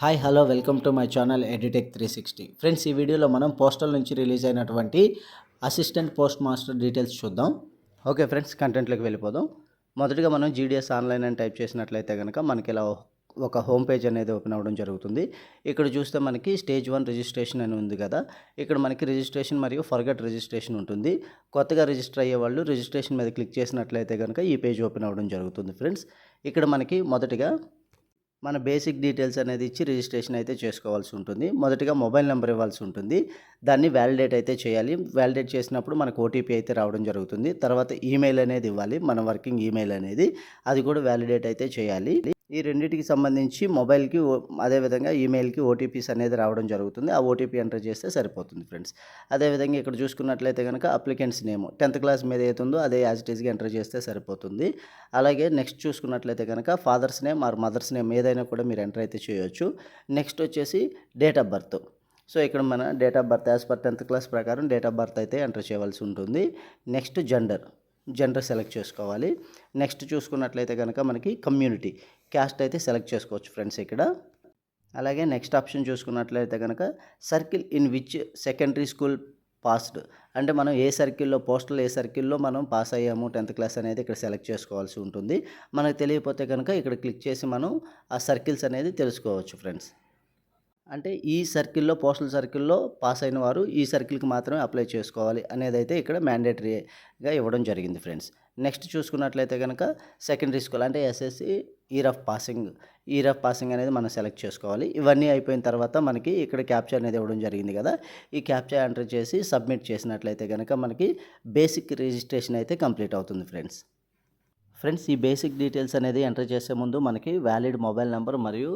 Hi hello welcome to my channel edtech 360. Friends, ఈ వీడియోలో మనం పోస్టల్ నుంచి రిలీజ్ అయినటువంటి అసిస్టెంట్ పోస్ట్ మాస్టర్ డీటెయిల్స్ చూద్దాం. ఓకే ఫ్రెండ్స్, కంటెంట్లోకి వెళ్ళిపోదాం. మొదటిగా మనం జీడిఎస్ ఆన్లైన్ అని టైప్ చేసినట్లయితే కనుక మనకి ఇలా ఒక హోమ్ పేజ్ అనేది ఓపెన్ అవ్వడం జరుగుతుంది. ఇక్కడ చూస్తే మనకి స్టేజ్ 1 రిజిస్ట్రేషన్ అని ఉంది కదా. ఇక్కడ మనకి రిజిస్ట్రేషన్ మరియు ఫర్గట్ రిజిస్ట్రేషన్ ఉంటుంది. కొత్తగా రిజిస్టర్ అయ్యే వాళ్ళు రిజిస్ట్రేషన్ మీద క్లిక్ చేసినట్లయితే కనుక ఈ పేజ్ ఓపెన్ అవ్వడం జరుగుతుంది. ఫ్రెండ్స్, ఇక్కడ మనకి మొదటిగా మన బేసిక్ డీటెయిల్స్ అనేది ఇచ్చి రిజిస్ట్రేషన్ అయితే చేసుకోవాల్సి ఉంటుంది. మొదటిగా మొబైల్ నెంబర్ ఇవ్వాల్సి ఉంటుంది. దాన్ని వ్యాలిడేట్ అయితే చేయాలి. వ్యాలిడేట్ చేసినప్పుడు మనకు ఓటీపీ అయితే రావడం జరుగుతుంది. తర్వాత ఈమెయిల్ అనేది ఇవ్వాలి, మన వర్కింగ్ ఈమెయిల్ అనేది, అది కూడా వ్యాలిడేట్ అయితే చేయాలి. ఈ రెండింటికి సంబంధించి మొబైల్కి అదేవిధంగా ఈమెయిల్కి ఓటీపీస్ అనేది రావడం జరుగుతుంది. ఆ ఓటీపీ ఎంటర్ చేస్తే సరిపోతుంది ఫ్రెండ్స్. అదేవిధంగా ఇక్కడ చూసుకున్నట్లయితే కనుక అప్లికెంట్స్ నేమ్ 10th క్లాస్ మీద ఏతుందో అదే యాజ్ ఇట్ ఈస్గా ఎంటర్ చేస్తే సరిపోతుంది. అలాగే నెక్స్ట్ చూసుకున్నట్లయితే కనుక father's name or mother's name ఏదైనా కూడా మీరు ఎంటర్ అయితే చేయొచ్చు. నెక్స్ట్ వచ్చేసి డేట్ ఆఫ్ బర్త్. సో ఇక్కడ మన date of birth as per 10th class ప్రకారం డేట్ ఆఫ్ బర్త్ అయితే ఎంటర్ చేయవలసి ఉంటుంది. నెక్స్ట్ జెండర్ సెలెక్ట్ చేసుకోవాలి. నెక్స్ట్ చూసుకున్నట్లయితే కనుక మనకి కమ్యూనిటీ క్యాస్ట్ అయితే సెలెక్ట్ చేసుకోవచ్చు ఫ్రెండ్స్ ఇక్కడ. అలాగే నెక్స్ట్ ఆప్షన్ చూసుకున్నట్లయితే కనుక circle in which secondary school passed, అంటే మనం ఏ సర్కిల్లో మనం పాస్ అయ్యాము 10th క్లాస్ అనేది ఇక్కడ సెలెక్ట్ చేసుకోవాల్సి ఉంటుంది. మనకు తెలియకపోతే కనుక ఇక్కడ క్లిక్ చేసి మనం ఆ సర్కిల్స్ అనేది తెలుసుకోవచ్చు ఫ్రెండ్స్. అంటే ఈ పోస్టల్ సర్కిల్లో పాస్ అయిన వారు ఈ సర్కిల్కి మాత్రమే అప్లై చేసుకోవాలి అనేది అయితే ఇక్కడ మ్యాండేటరీగా ఇవ్వడం జరిగింది ఫ్రెండ్స్. నెక్స్ట్ చూసుకున్నట్లయితే కనుక సెకండరీ స్కూల్ అంటే ఎస్ఎస్సి ఇయర్ ఆఫ్ పాసింగ్ అనేది మనం సెలెక్ట్ చేసుకోవాలి. ఇవన్నీ అయిపోయిన తర్వాత మనకి ఇక్కడ క్యాప్చా అనేది ఇవ్వడం జరిగింది కదా. ఈ క్యాప్చా ఎంటర్ చేసి సబ్మిట్ చేసినట్లయితే కనుక మనకి బేసిక్ రిజిస్ట్రేషన్ అయితే కంప్లీట్ అవుతుంది ఫ్రెండ్స్. ఈ బేసిక్ డీటెయిల్స్ అనేది ఎంటర్ చేసే ముందు మనకి వ్యాలిడ్ మొబైల్ నెంబర్ మరియు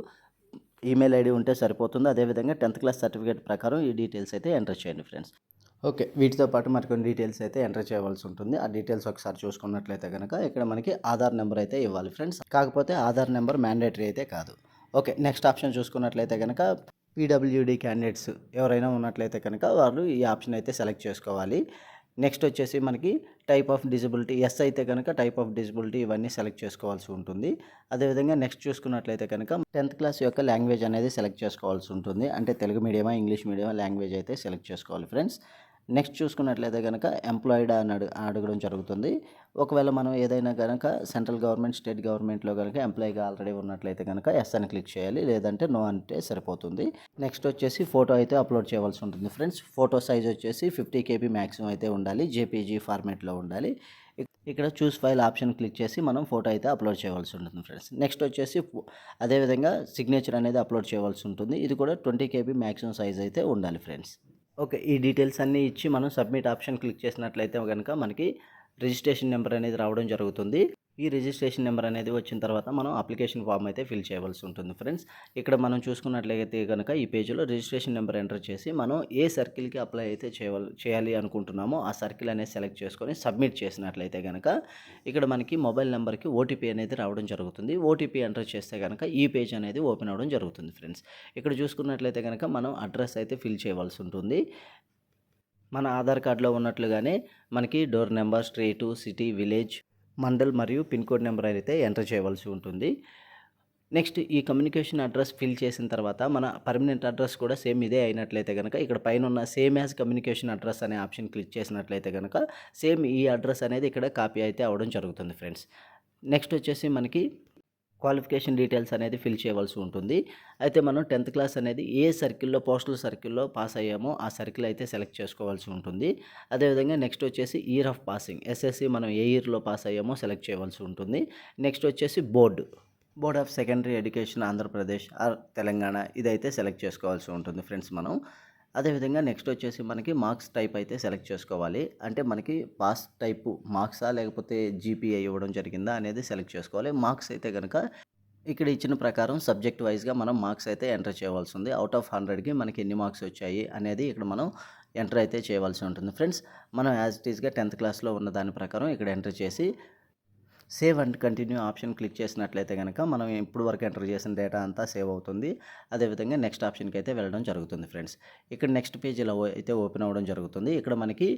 ఈమెయిల్ ఐడి ఉంటే సరిపోతుంది. అదేవిధంగా 10th క్లాస్ సర్టిఫికేట్ ప్రకారం ఈ డీటెయిల్స్ అయితే ఎంటర్ చేయండి ఫ్రెండ్స్. ఓకే, వీటితో పాటు మరికొన్ని డీటెయిల్స్ అయితే ఎంటర్ చేయవలసి ఉంటుంది. ఆ డీటెయిల్స్ ఒకసారి చూసుకున్నట్లయితే కనుక ఇక్కడ మనకి ఆధార్ నెంబర్ అయితే ఇవ్వాలి ఫ్రెండ్స్. కాకపోతే ఆధార్ నెంబర్ మ్యాండేటరీ అయితే కాదు. ఓకే, నెక్స్ట్ ఆప్షన్ చూసుకున్నట్లయితే కనుక పీడబ్ల్యూడి క్యాండిడేట్స్ ఎవరైనా ఉన్నట్లయితే కనుక వాళ్ళు ఈ ఆప్షన్ అయితే సెలెక్ట్ చేసుకోవాలి. నెక్స్ట్ వచ్చేసి మనకి టైప్ ఆఫ్ డిజబిలిటీ, ఎస్ అయితే కనుక టైప్ ఆఫ్ డిజబిలిటీ ఇవన్నీ సెలెక్ట్ చేసుకోవాల్సి ఉంటుంది. అదేవిధంగా నెక్స్ట్ చూసుకున్నట్లయితే కనుక 10th క్లాస్ యొక్క లాంగ్వేజ్ అనేది సెలెక్ట్ చేసుకోవాల్సి ఉంటుంది. అంటే తెలుగు మీడియమా ఇంగ్లీష్ మీడియమా లాంగ్వేజ్ అయితే సెలెక్ట్ చేసుకోవాలి ఫ్రెండ్స్. నెక్స్ట్ చూసుకున్నట్లయితే కనుక ఎంప్లాయిడ్ అని అడగడం జరుగుతుంది. ఒకవేళ మనం ఏదైనా కనుక సెంట్రల్ గవర్నమెంట్ స్టేట్ గవర్నమెంట్లో కనుక ఎంప్లాయీగా ఆల్రెడీ ఉన్నట్లయితే కనుక ఎస్ అని క్లిక్ చేయాలి, లేదంటే నో అంటే సరిపోతుంది. నెక్స్ట్ వచ్చేసి ఫోటో అయితే అప్లోడ్ చేయవలసి ఉంటుంది ఫ్రెండ్స్. ఫోటో సైజ్ వచ్చేసి 50 KB మ్యాక్సిమం అయితే ఉండాలి, జేపీజీ ఫార్మేట్లో ఉండాలి. ఇక్కడ చూస్ ఫైల్ ఆప్షన్ క్లిక్ చేసి మనం ఫోటో అయితే అప్లోడ్ చేయవలసి ఉంటుంది ఫ్రెండ్స్. నెక్స్ట్ వచ్చేసి అదేవిధంగా సిగ్నేచర్ అనేది అప్లోడ్ చేయవలసి ఉంటుంది. ఇది కూడా 20 KB మ్యాక్సిమం సైజ్ అయితే ఉండాలి ఫ్రెండ్స్. ఓకే, ఈ డీటెయిల్స్ అన్నీ ఇచ్చి మనం సబ్మిట్ ఆప్షన్ క్లిక్ చేసినట్లయితే కనుక మనకి రిజిస్ట్రేషన్ నెంబర్ అనేది రావడం జరుగుతుంది. ఈ రిజిస్ట్రేషన్ నెంబర్ అనేది వచ్చిన తర్వాత మనం అప్లికేషన్ ఫామ్ అయితే ఫిల్ చేయవలసి ఉంటుంది ఫ్రెండ్స్. ఇక్కడ మనం చూసుకున్నట్లయితే కనుక ఈ పేజీలో రిజిస్ట్రేషన్ నెంబర్ ఎంటర్ చేసి మనం ఏ సర్కిల్కి అప్లై అయితే చేయాలి అనుకుంటున్నామో ఆ సర్కిల్ అనేది సెలెక్ట్ చేసుకొని సబ్మిట్ చేసినట్లయితే కనుక ఇక్కడ మనకి మొబైల్ నెంబర్కి ఓటీపీ అనేది రావడం జరుగుతుంది. ఓటీపీ ఎంటర్ చేస్తే కనుక ఈ పేజ్ అనేది ఓపెన్ అవ్వడం జరుగుతుంది ఫ్రెండ్స్. ఇక్కడ చూసుకున్నట్లయితే కనుక మనం అడ్రస్ అయితే ఫిల్ చేయవలసి ఉంటుంది. మన ఆధార్ కార్డులో ఉన్నట్లుగానే మనకి door number, street, city, village, mandal మరియు పిన్ కోడ్ నెంబర్ అయితే ఎంటర్ చేయవలసి ఉంటుంది. నెక్స్ట్ ఈ కమ్యూనికేషన్ అడ్రస్ ఫిల్ చేసిన తర్వాత మన పర్మనెంట్ అడ్రస్ కూడా సేమ్ ఇదే అయినట్లయితే కనుక ఇక్కడ పైన ఉన్న సేమ్ యాజ్ కమ్యూనికేషన్ అడ్రస్ అనే ఆప్షన్ క్లిక్ చేసినట్లయితే కనుక సేమ్ ఈ అడ్రస్ అనేది ఇక్కడ కాపీ అయితే అవ్వడం జరుగుతుంది ఫ్రెండ్స్. నెక్స్ట్ వచ్చేసి మనకి క్వాలిఫికేషన్ డీటెయిల్స్ అనేది ఫిల్ చేయవలసి ఉంటుంది. అయితే మనం 10th క్లాస్ అనేది ఏ సర్కిల్లో పోస్టల్ సర్కిల్లో పాస్ అయ్యామో ఆ సర్కిల్ అయితే సెలెక్ట్ చేసుకోవాల్సి ఉంటుంది. అదేవిధంగా నెక్స్ట్ వచ్చేసి ఇయర్ ఆఫ్ పాసింగ్, ఎస్ఎస్సి మనం ఏ ఇయర్లో పాస్ అయ్యామో సెలెక్ట్ చేయవలసి ఉంటుంది. నెక్స్ట్ వచ్చేసి board of secondary education Andhra Pradesh are Telangana ఇదైతే సెలెక్ట్ చేసుకోవాల్సి ఉంటుంది ఫ్రెండ్స్ మనం. అదేవిధంగా నెక్స్ట్ వచ్చేసి మనకి మార్క్స్ టైప్ అయితే సెలెక్ట్ చేసుకోవాలి. అంటే మనకి పాస్ టైపు మార్క్సా లేకపోతే జీపీఏ ఇవ్వడం జరిగిందా అనేది సెలెక్ట్ చేసుకోవాలి. మార్క్స్ అయితే కనుక ఇక్కడ ఇచ్చిన ప్రకారం సబ్జెక్ట్ వైజ్గా మనం మార్క్స్ అయితే ఎంటర్ చేయవలసి ఉంది. అవుట్ ఆఫ్ 100కి మనకి ఎన్ని మార్క్స్ వచ్చాయి అనేది ఇక్కడ మనం ఎంటర్ అయితే చేయవలసి ఉంటుంది ఫ్రెండ్స్. మనం యాజ్ ఇట్ ఈస్గా 10th క్లాస్లో ఉన్న దాని ప్రకారం ఇక్కడ ఎంటర్ చేసి save and continue option click చేసినట్లయితే కనుక మనం ఇప్పుడు వరకు ఎంటర్ చేసిన డేటా అంతా సేవ్ అవుతుంది. అదేవిధంగా నెక్స్ట్ ఆప్షన్కి అయితే వెళ్ళడం జరుగుతుంది ఫ్రెండ్స్. ఇక్కడ నెక్స్ట్ పేజ్ ఇలా అయితే ఓపెన్ అవ్వడం జరుగుతుంది. ఇక్కడ మనకి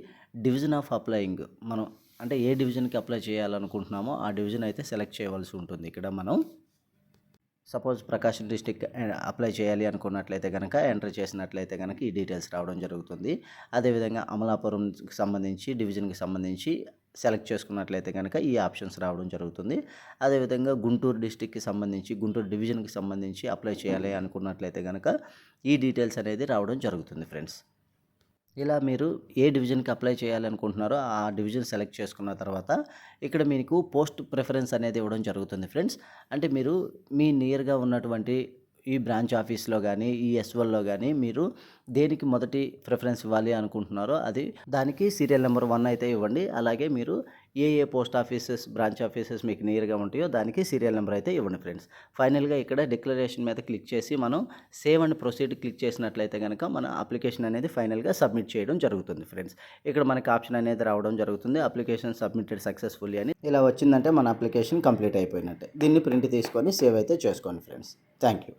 డివిజన్ ఆఫ్ అప్లయింగ్, మనం అంటే ఏ డివిజన్కి అప్లై చేయాలనుకుంటున్నామో ఆ డివిజన్ అయితే సెలెక్ట్ చేయవలసి ఉంటుంది. ఇక్కడ మనం సపోజ్ ప్రకాశం డిస్టిక్ అప్లై చేయాలి అనుకున్నట్లయితే కనుక ఎంటర్ చేసినట్లయితే కనుక ఈ డీటెయిల్స్ రావడం జరుగుతుంది. అదేవిధంగా అమలాపురంకి సంబంధించి డివిజన్కి సంబంధించి సెలెక్ట్ చేసుకున్నట్లయితే కనుక ఈ ఆప్షన్స్ రావడం జరుగుతుంది. అదేవిధంగా గుంటూరు డిస్టిక్కి సంబంధించి గుంటూరు డివిజన్కి సంబంధించి అప్లై చేయాలి అనుకున్నట్లయితే కనుక ఈ డీటెయిల్స్ అనేది రావడం జరుగుతుంది ఫ్రెండ్స్. ఇలా మీరు ఏ డివిజన్కి అప్లై చేయాలనుకుంటున్నారో ఆ డివిజన్ సెలెక్ట్ చేసుకున్న తర్వాత ఇక్కడ మీకు పోస్ట్ ప్రిఫరెన్స్ అనేది ఇవ్వడం జరుగుతుంది ఫ్రెండ్స్. అంటే మీరు మీ నియర్గా ఉన్నటువంటి ఈ బ్రాంచ్ ఆఫీస్లో కానీ ఈ ఎస్వల్లో కానీ మీరు దేనికి మొదటి ప్రిఫరెన్స్ ఇవ్వాలి అనుకుంటున్నారో అది దానికి సీరియల్ నెంబర్ 1 అయితే ఇవ్వండి. అలాగే మీరు ఏ పోస్ట్ ఆఫీసెస్ బ్రాంచ్ ఆఫీసెస్ మీకు నియర్గా ఉంటాయో దానికి సీరియల్ నెంబర్ అయితే ఇవ్వండి ఫ్రెండ్స్. ఫైనల్గా ఇక్కడ డిక్లరేషన్ మీద క్లిక్ చేసి మనం సేవ్ అండ్ ప్రొసీడ్ క్లిక్ చేసినట్లయితే కనుక మన అప్లికేషన్ అనేది ఫైనల్గా సబ్మిట్ చేయడం జరుగుతుంది ఫ్రెండ్స్. ఇక్కడ మనకి ఆప్షన్ అనేది రావడం జరుగుతుంది, అప్లికేషన్ సబ్మిటెడ్ సక్సెస్ఫుల్లీ అని. ఇలా వచ్చిందంటే మన అప్లికేషన్ కంప్లీట్ అయిపోయినట్టే. దీన్ని ప్రింట్ తీసుకొని సేవ్ అయితే చేసుకోండి ఫ్రెండ్స్. Thank you.